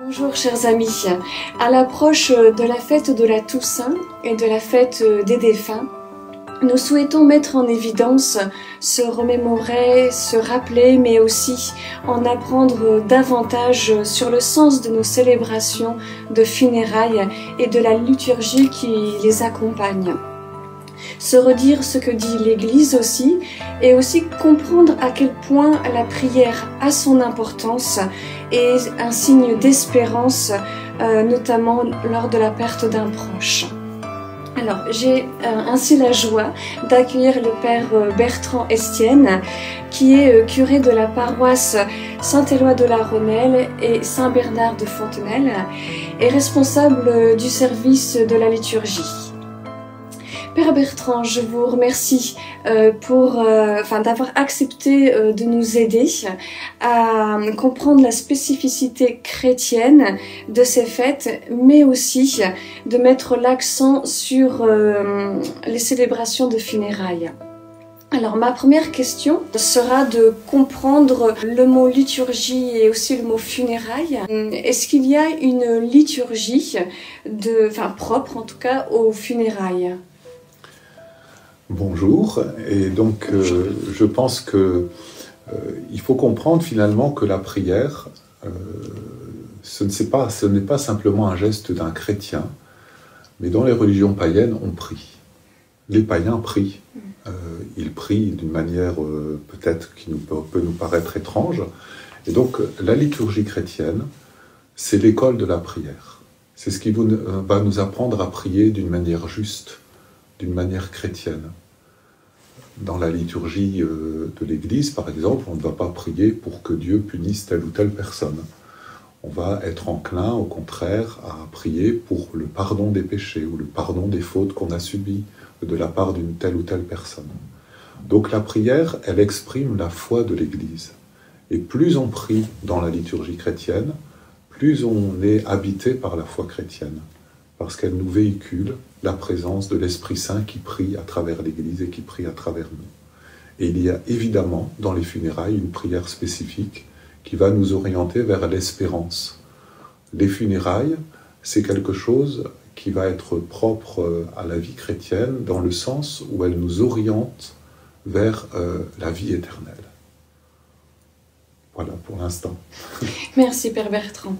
Bonjour chers amis, à l'approche de la fête de la Toussaint et de la fête des défunts, nous souhaitons mettre en évidence, se remémorer, se rappeler, mais aussi en apprendre davantage sur le sens de nos célébrations de funérailles et de la liturgie qui les accompagne. Se redire ce que dit l'Église aussi, et aussi comprendre à quel point la prière a son importance et un signe d'espérance, notamment lors de la perte d'un proche. Alors, j'ai ainsi la joie d'accueillir le Père Bertrand Estienne, qui est curé de la paroisse Saint-Éloi de la Rhônelle et Saint-Bernard de Fontenelle, et responsable du service de la liturgie. Père Bertrand, je vous remercie d'avoir accepté de nous aider à comprendre la spécificité chrétienne de ces fêtes, mais aussi de mettre l'accent sur les célébrations de funérailles. Alors ma première question sera de comprendre le mot liturgie et aussi le mot funérailles. Est-ce qu'il y a une liturgie propre en tout cas aux funérailles ? Bonjour, et donc je pense que il faut comprendre finalement que la prière, ce n'est pas simplement un geste d'un chrétien, mais dans les religions païennes, on prie. Les païens prient. Ils prient d'une manière peut-être qui peut nous paraître étrange. Et donc la liturgie chrétienne, c'est l'école de la prière. C'est ce qui va nous apprendre à prier d'une manière juste, d'une manière chrétienne. Dans la liturgie de l'Église, par exemple, on ne va pas prier pour que Dieu punisse telle ou telle personne. On va être enclin, au contraire, à prier pour le pardon des péchés ou le pardon des fautes qu'on a subies de la part d'une telle ou telle personne. Donc la prière, elle exprime la foi de l'Église. Et plus on prie dans la liturgie chrétienne, plus on est habité par la foi chrétienne, parce qu'elle nous véhicule la présence de l'Esprit Saint qui prie à travers l'Église et qui prie à travers nous. Et il y a évidemment dans les funérailles une prière spécifique qui va nous orienter vers l'espérance. Les funérailles, c'est quelque chose qui va être propre à la vie chrétienne dans le sens où elle nous oriente vers la vie éternelle. Voilà pour l'instant. Merci Père Bertrand.